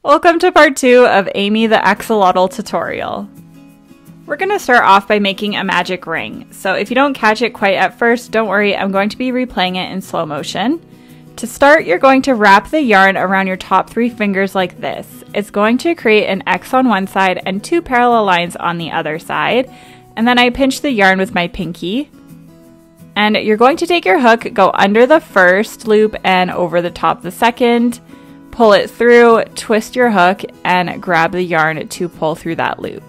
Welcome to part 2 of Amy the Axolotl tutorial. We're going to start off by making a magic ring. So if you don't catch it quite at first, don't worry, I'm going to be replaying it in slow motion. To start, you're going to wrap the yarn around your top 3 fingers like this. It's going to create an X on one side and 2 parallel lines on the other side. And then I pinch the yarn with my pinky. And you're going to take your hook, go under the first loop and over the top the second. Pull it through, twist your hook, and grab the yarn to pull through that loop.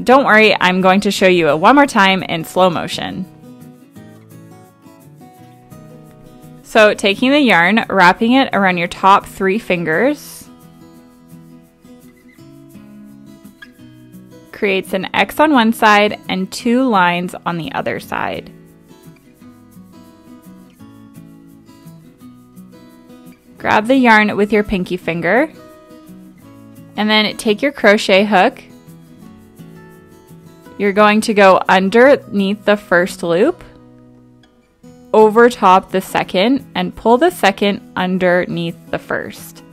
Don't worry, I'm going to show you it one more time in slow motion. So taking the yarn, wrapping it around your top 3 fingers, creates an X on one side and 2 lines on the other side. Grab the yarn with your pinky finger, and then take your crochet hook. You're going to go underneath the first loop, over top the second, and pull the second underneath the first.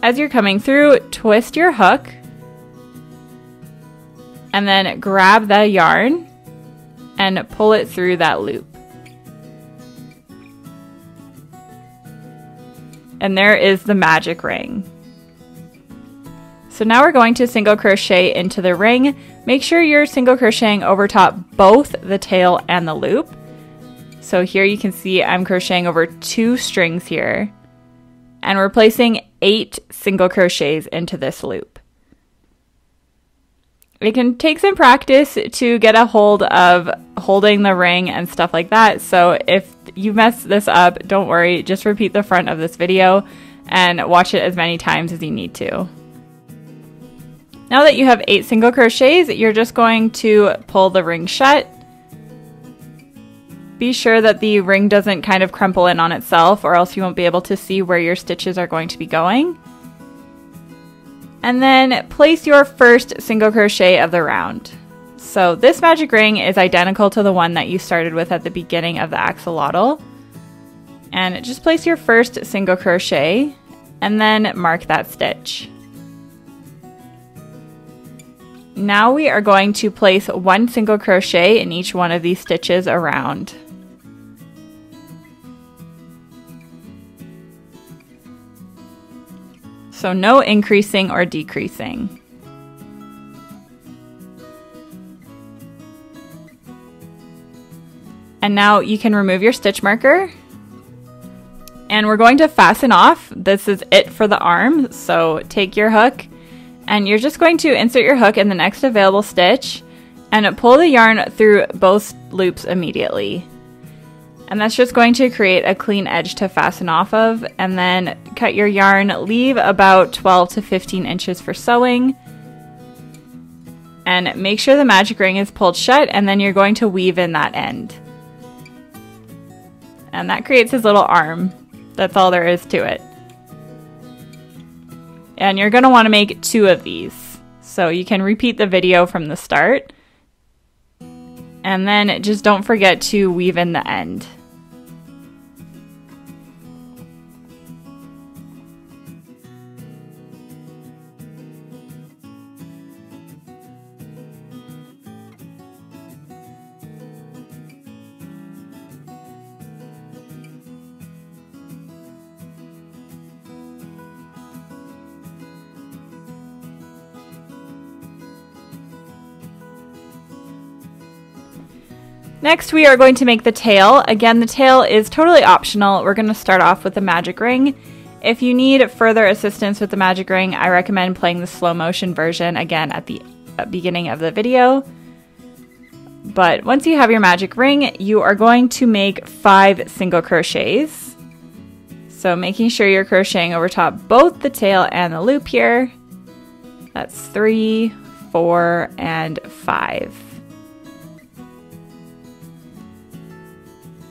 As you're coming through, twist your hook, and then grab the yarn and pull it through that loop. And there is the magic ring. So now we're going to single crochet into the ring. Make sure you're single crocheting over top both the tail and the loop. So here you can see I'm crocheting over 2 strings here. And we're placing 8 single crochets into this loop. It can take some practice to get a hold of holding the ring and stuff like that. So if you mess this up, don't worry, just repeat the front of this video and watch it as many times as you need to. Now that you have 8 single crochets, you're just going to pull the ring shut. Be sure that the ring doesn't kind of crumple in on itself, or else you won't be able to see where your stitches are going to be going. And then place your first single crochet of the round. So this magic ring is identical to the one that you started with at the beginning of the axolotl. And just place your first single crochet and then mark that stitch. Now we are going to place 1 single crochet in each one of these stitches around. So no increasing or decreasing. And now you can remove your stitch marker. And we're going to fasten off. This is it for the arm. So take your hook and you're just going to insert your hook in the next available stitch and pull the yarn through both loops immediately. And that's just going to create a clean edge to fasten off of, and then cut your yarn, leave about 12 to 15 inches for sewing, and make sure the magic ring is pulled shut, and then you're going to weave in that end. And that creates his little arm. That's all there is to it. And you're going to want to make 2 of these. So you can repeat the video from the start. And then just don't forget to weave in the end. Next, we are going to make the tail. Again, the tail is totally optional. We're going to start off with the magic ring. If you need further assistance with the magic ring, I recommend playing the slow motion version again at the beginning of the video. But once you have your magic ring, you are going to make 5 single crochets. So making sure you're crocheting over top both the tail and the loop here. That's 3, 4, and 5.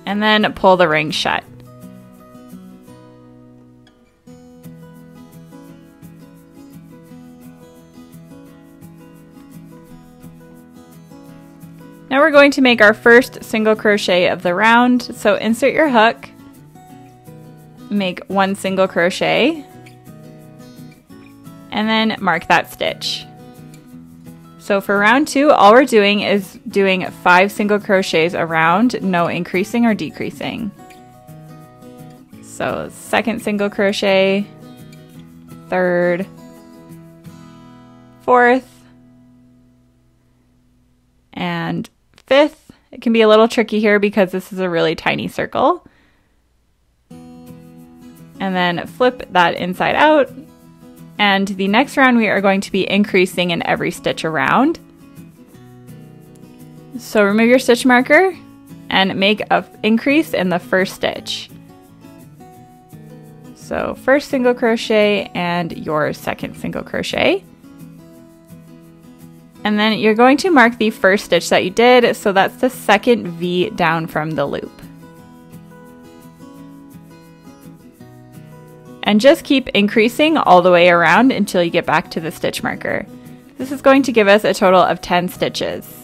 And then pull the ring shut. Now we're going to make our first single crochet of the round. So insert your hook, make 1 single crochet, and then mark that stitch. So for round 2, all we're doing is doing 5 single crochets around, no increasing or decreasing. So second single crochet, third, fourth, and fifth. It can be a little tricky here because this is a really tiny circle. And then flip that inside out. And the next round we are going to be increasing in every stitch around. So remove your stitch marker and make an increase in the first stitch. So first single crochet and your second single crochet. And then you're going to mark the first stitch that you did, so that's the second V down from the loop. And just keep increasing all the way around until you get back to the stitch marker. This is going to give us a total of 10 stitches.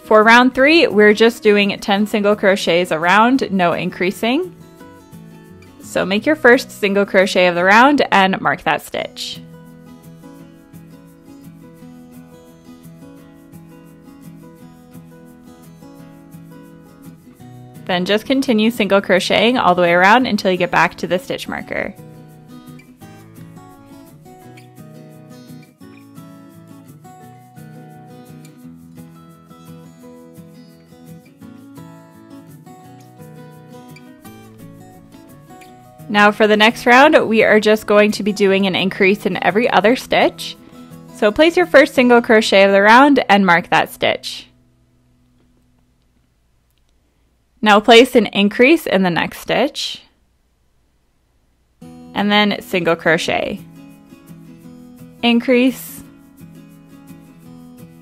For round 3, we're just doing 10 single crochets around, no increasing. So make your first single crochet of the round and mark that stitch. Then just continue single crocheting all the way around until you get back to the stitch marker. Now for the next round, we are just going to be doing an increase in every other stitch. So place your first single crochet of the round and mark that stitch. Now place an increase in the next stitch, and then single crochet. Increase,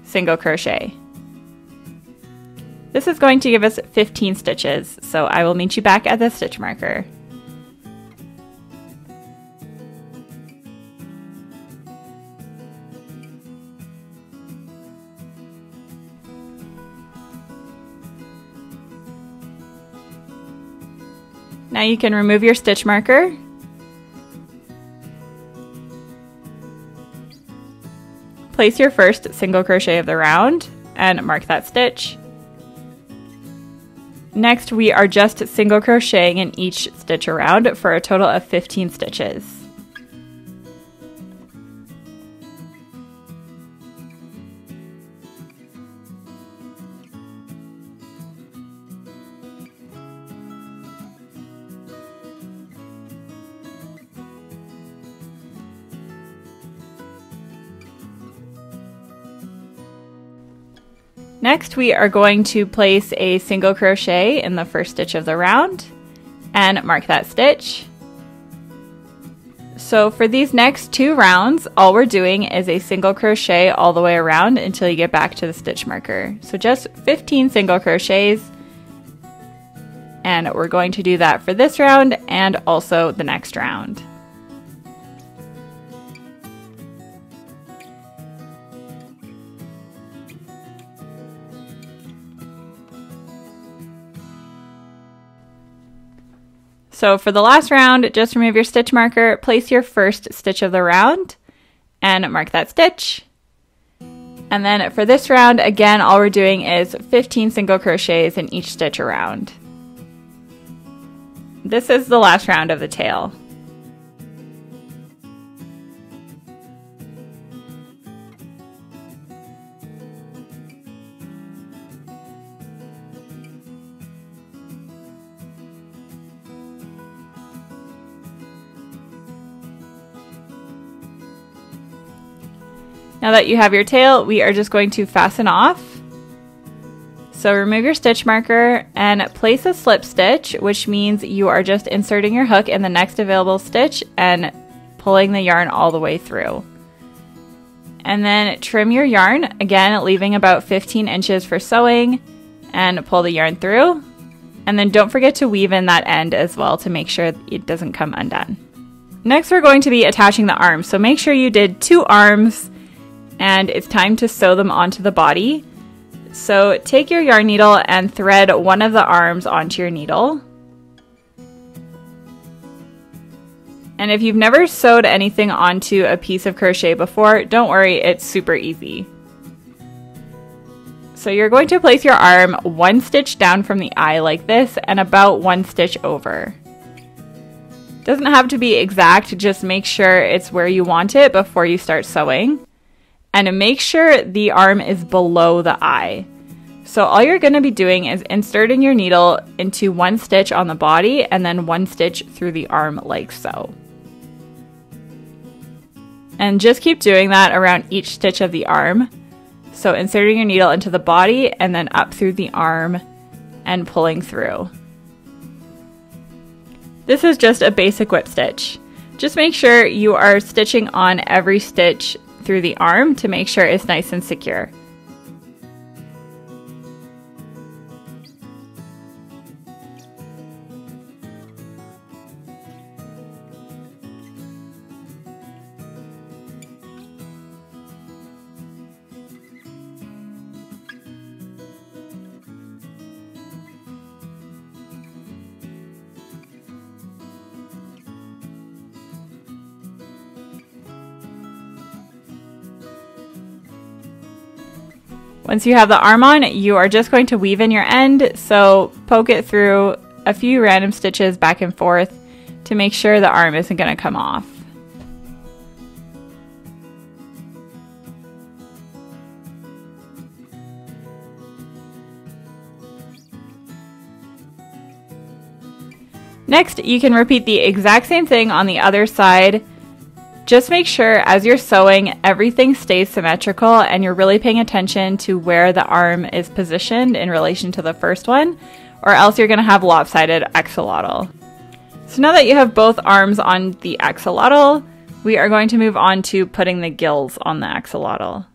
single crochet. This is going to give us 15 stitches, so I will meet you back at the stitch marker. Now you can remove your stitch marker. Place your first single crochet of the round and mark that stitch. Next, we are just single crocheting in each stitch around for a total of 15 stitches. Next, we are going to place a single crochet in the first stitch of the round and mark that stitch. So for these next 2 rounds, all we're doing is a single crochet all the way around until you get back to the stitch marker. So just 15 single crochets, and we're going to do that for this round and also the next round. So for the last round, just remove your stitch marker, place your first stitch of the round, and mark that stitch. And then for this round, again, all we're doing is 15 single crochets in each stitch around. This is the last round of the tail. Now that you have your tail, we are just going to fasten off. So remove your stitch marker and place a slip stitch, which means you are just inserting your hook in the next available stitch and pulling the yarn all the way through. And then trim your yarn, again leaving about 15 inches for sewing, and pull the yarn through. And then don't forget to weave in that end as well to make sure it doesn't come undone. Next, we're going to be attaching the arms. So make sure you did 2 arms, and it's time to sew them onto the body. So take your yarn needle and thread one of the arms onto your needle. And if you've never sewed anything onto a piece of crochet before, don't worry, it's super easy. So you're going to place your arm 1 stitch down from the eye like this and about 1 stitch over. Doesn't have to be exact, just make sure it's where you want it before you start sewing. And make sure the arm is below the eye. So all you're going to be doing is inserting your needle into 1 stitch on the body and then 1 stitch through the arm like so. And just keep doing that around each stitch of the arm. So inserting your needle into the body and then up through the arm and pulling through. This is just a basic whip stitch. Just make sure you are stitching on every stitch through the arm to make sure it's nice and secure. Once you have the arm on, you are just going to weave in your end, so poke it through a few random stitches back and forth to make sure the arm isn't going to come off. Next, you can repeat the exact same thing on the other side. Just make sure as you're sewing, everything stays symmetrical and you're really paying attention to where the arm is positioned in relation to the first one, or else you're going to have lopsided axolotl. So now that you have both arms on the axolotl, we are going to move on to putting the gills on the axolotl.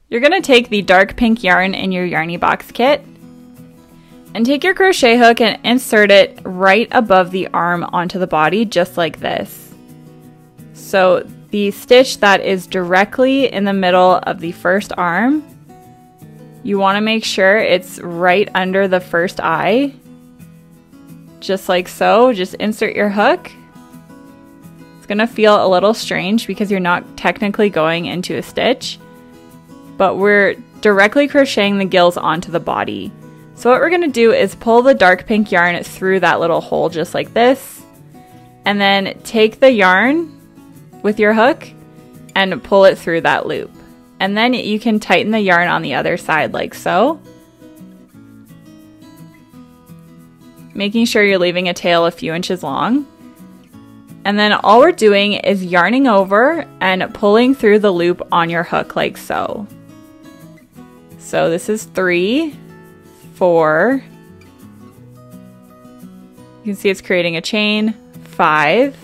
You're going to take the dark pink yarn in your Yarny Box kit and take your crochet hook and insert it right above the arm onto the body, just like this. So the stitch that is directly in the middle of the first arm, you want to make sure it's right under the first eye, just like so. Just insert your hook. It's going to feel a little strange because you're not technically going into a stitch, but we're directly crocheting the gills onto the body. So what we're going to do is pull the dark pink yarn through that little hole just like this, and then take the yarn with your hook and pull it through that loop. And then you can tighten the yarn on the other side like so, making sure you're leaving a tail a few inches long. And then all we're doing is yarning over and pulling through the loop on your hook like so. So this is 3, 4, you can see it's creating a chain, 5,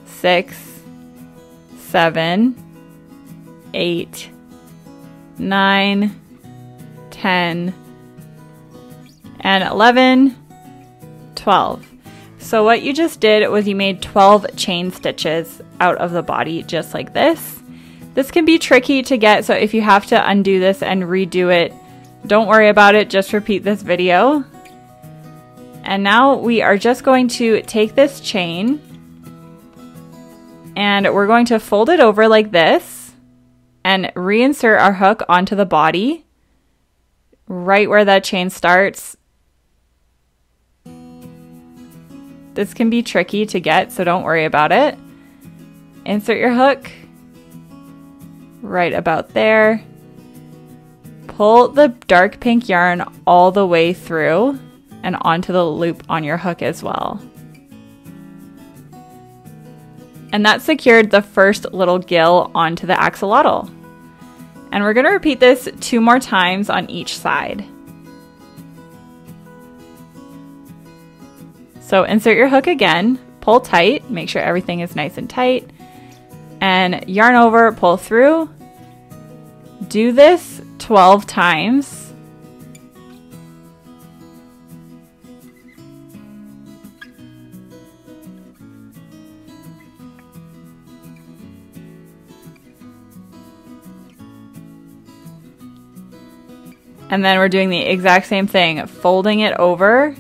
6, 7, 8, 9, 10, and 11, 12. So what you just did was you made 12 chain stitches out of the body just like this. This can be tricky to get, so if you have to undo this and redo it, don't worry about it, just repeat this video. And now we are just going to take this chain and we're going to fold it over like this and reinsert our hook onto the body right where that chain starts. This can be tricky to get, so don't worry about it. Insert your hook right about there. Pull the dark pink yarn all the way through and onto the loop on your hook as well. And that secured the first little gill onto the axolotl. And we're going to repeat this 2 more times on each side. So insert your hook again, pull tight, make sure everything is nice and tight, and yarn over, pull through. Do this 12 times. And then we're doing the exact same thing, folding it over,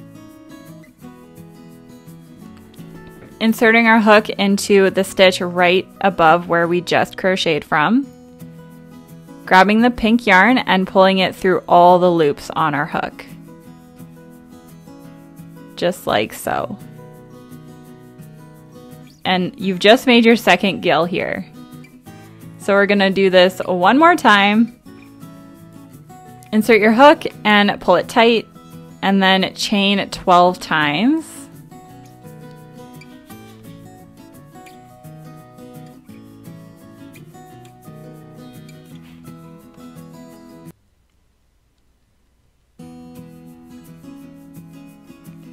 inserting our hook into the stitch right above where we just crocheted from, grabbing the pink yarn and pulling it through all the loops on our hook. Just like so. And you've just made your second gill here. So we're gonna do this one more time. Insert your hook and pull it tight, and then chain 12 times.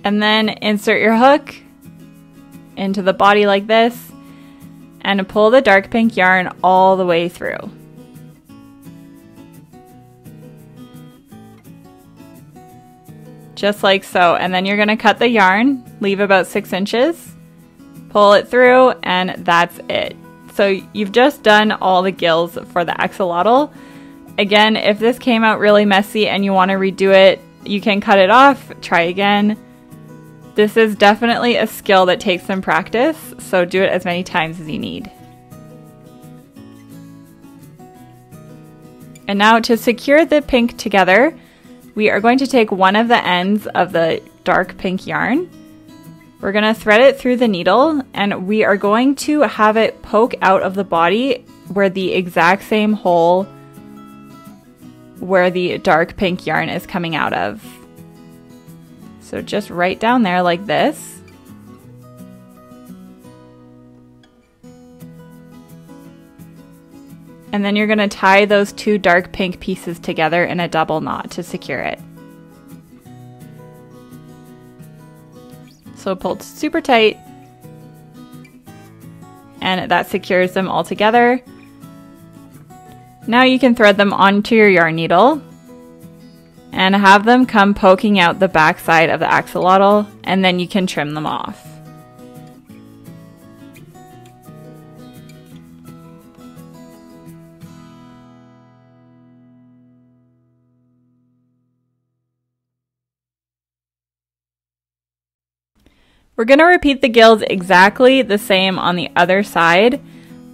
And then insert your hook into the body like this and pull the dark pink yarn all the way through. Just like so. And then you're going to cut the yarn, leave about 6 inches, pull it through, and that's it. So you've just done all the gills for the axolotl. Again, if this came out really messy and you want to redo it, you can cut it off, try again. This is definitely a skill that takes some practice, so do it as many times as you need. And now to secure the pink together, we are going to take one of the ends of the dark pink yarn. We're going to thread it through the needle, and we are going to have it poke out of the body where the exact same hole where the dark pink yarn is coming out of. So just right down there like this. And then you're going to tie those two dark pink pieces together in a double knot to secure it. So pull super tight, and that secures them all together. Now you can thread them onto your yarn needle and have them come poking out the back side of the axolotl, and then you can trim them off. We're going to repeat the gills exactly the same on the other side.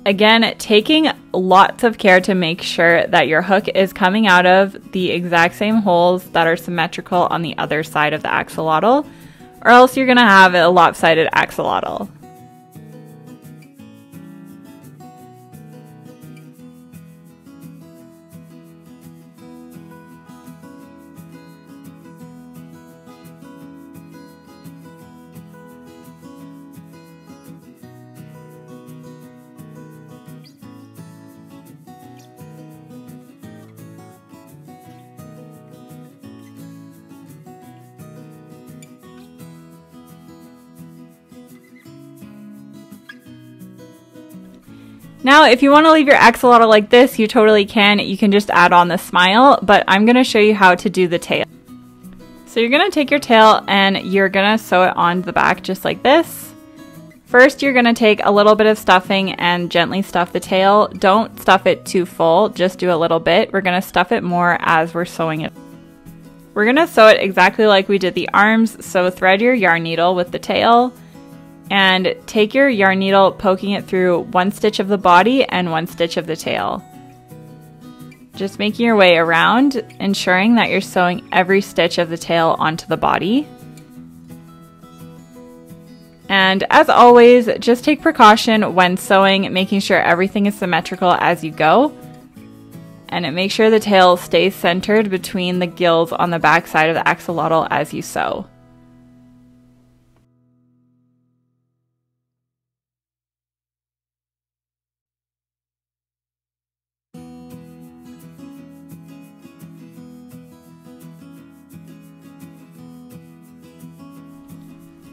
Again, taking lots of care to make sure that your hook is coming out of the exact same holes that are symmetrical on the other side of the axolotl, or else you're going to have a lopsided axolotl. Now, if you want to leave your axolotl like this, you totally can. You can just add on the smile, but I'm going to show you how to do the tail. So you're going to take your tail and you're going to sew it on the back just like this. First, you're going to take a little bit of stuffing and gently stuff the tail. Don't stuff it too full, just do a little bit. We're going to stuff it more as we're sewing it. We're going to sew it exactly like we did the arms, so thread your yarn needle with the tail, and take your yarn needle, poking it through one stitch of the body and one stitch of the tail. Just making your way around, ensuring that you're sewing every stitch of the tail onto the body. And as always, just take precaution when sewing, making sure everything is symmetrical as you go. And make sure the tail stays centered between the gills on the back side of the axolotl as you sew.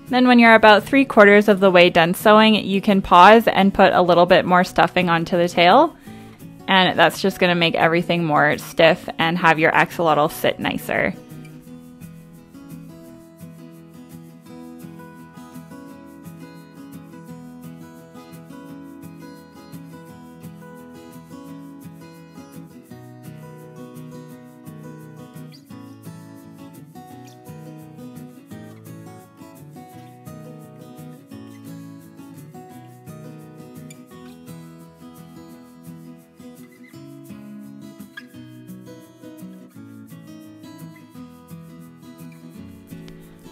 Then when you're about 3/4 of the way done sewing, you can pause and put a little bit more stuffing onto the tail. And that's just going to make everything more stiff and have your axolotl sit nicer.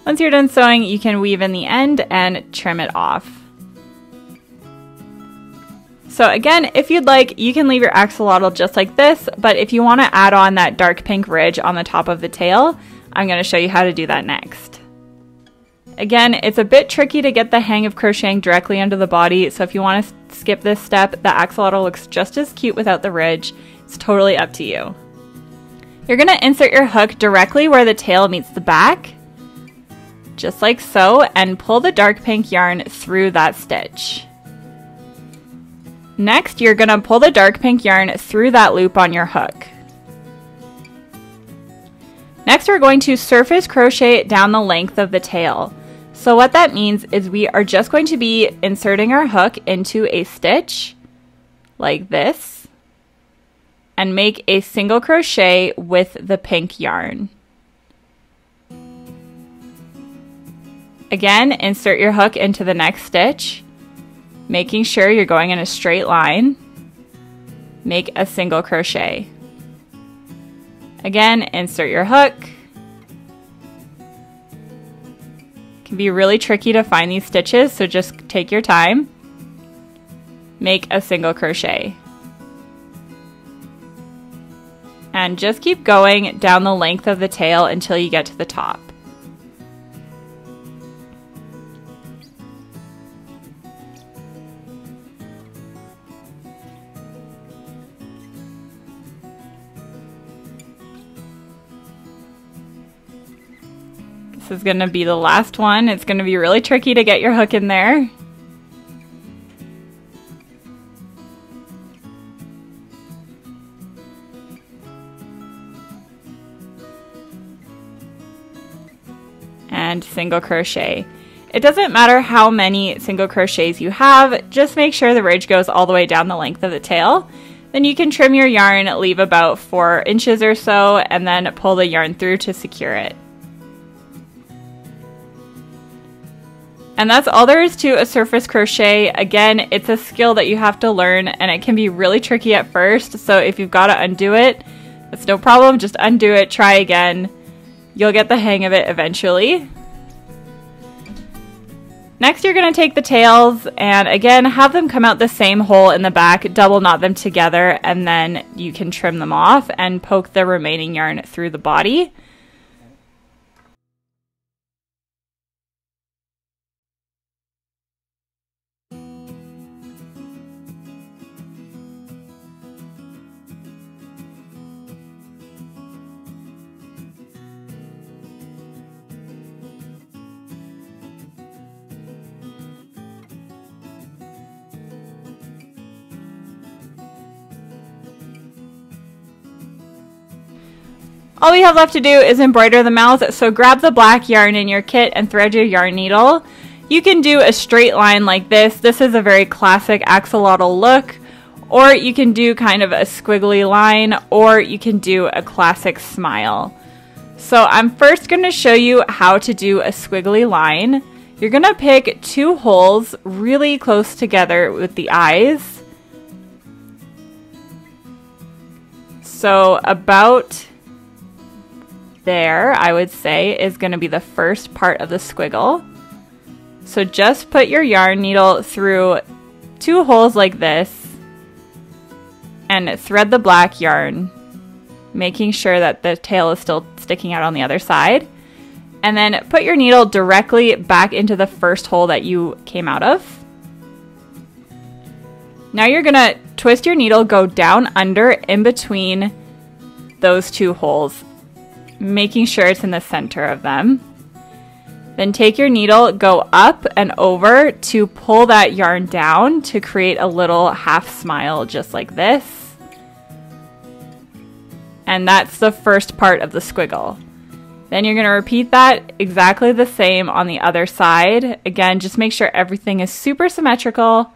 Once you're done sewing, you can weave in the end and trim it off. So again, if you'd like, you can leave your axolotl just like this, but if you want to add on that dark pink ridge on the top of the tail, I'm going to show you how to do that next. Again, it's a bit tricky to get the hang of crocheting directly under the body, so if you want to skip this step, the axolotl looks just as cute without the ridge. It's totally up to you. You're going to insert your hook directly where the tail meets the back, just like so, and pull the dark pink yarn through that stitch. Next, you're going to pull the dark pink yarn through that loop on your hook. Next, we're going to surface crochet down the length of the tail. So what that means is we are just going to be inserting our hook into a stitch like this and make a single crochet with the pink yarn. Again, insert your hook into the next stitch, making sure you're going in a straight line. Make a single crochet. Again, insert your hook. It can be really tricky to find these stitches, so just take your time. Make a single crochet. And just keep going down the length of the tail until you get to the top. This is going to be the last one. It's going to be really tricky to get your hook in there. And single crochet. It doesn't matter how many single crochets you have, just make sure the ridge goes all the way down the length of the tail. Then you can trim your yarn, leave about 4 inches or so, and then pull the yarn through to secure it. And that's all there is to a surface crochet. Again, it's a skill that you have to learn, and it can be really tricky at first, so if you've got to undo it, that's no problem. Just undo it, try again. You'll get the hang of it eventually. Next, you're going to take the tails and again have them come out the same hole in the back, double knot them together, and then you can trim them off and poke the remaining yarn through the body. All we have left to do is embroider the mouth, so grab the black yarn in your kit and thread your yarn needle. You can do a straight line like this. This is a very classic axolotl look, or you can do kind of a squiggly line, or you can do a classic smile. So I'm first going to show you how to do a squiggly line. You're going to pick 2 holes really close together with the eyes. So about there, I would say, is going to be the first part of the squiggle. So just put your yarn needle through 2 holes like this and thread the black yarn, making sure that the tail is still sticking out on the other side. And then put your needle directly back into the first hole that you came out of. Now you're going to twist your needle, go down under in between those 2 holes, making sure it's in the center of them. Then take your needle, go up and over to pull that yarn down to create a little half smile just like this. And that's the first part of the squiggle. Then you're going to repeat that exactly the same on the other side. Again, just make sure everything is super symmetrical.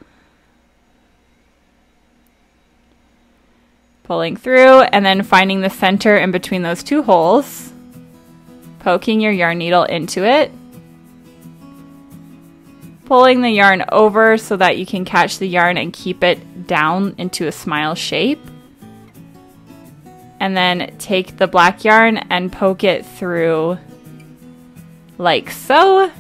Pulling through and then finding the center in between those 2 holes, poking your yarn needle into it, pulling the yarn over so that you can catch the yarn and keep it down into a smile shape, and then take the black yarn and poke it through like so.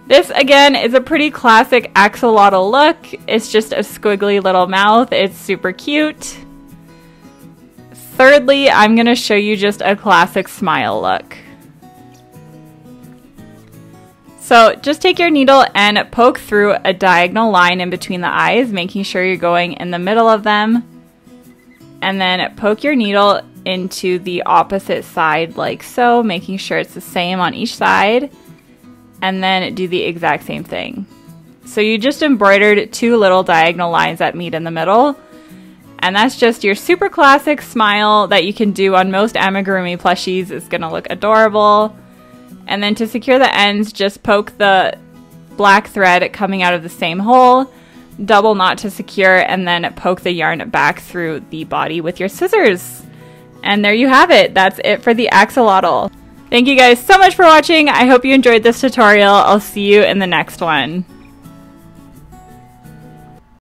This again is a pretty classic axolotl look. It's just a squiggly little mouth. It's super cute. Thirdly, I'm going to show you just a classic smile look. So just take your needle and poke through a diagonal line in between the eyes, making sure you're going in the middle of them. And then poke your needle into the opposite side like so, making sure it's the same on each side. And then do the exact same thing. So you just embroidered 2 little diagonal lines that meet in the middle. And that's just your super classic smile that you can do on most amigurumi plushies. It's gonna look adorable. And then to secure the ends, just poke the black thread coming out of the same hole, double knot to secure, and then poke the yarn back through the body with your scissors. And there you have it. That's it for the axolotl. Thank you guys so much for watching. I hope you enjoyed this tutorial. I'll see you in the next one.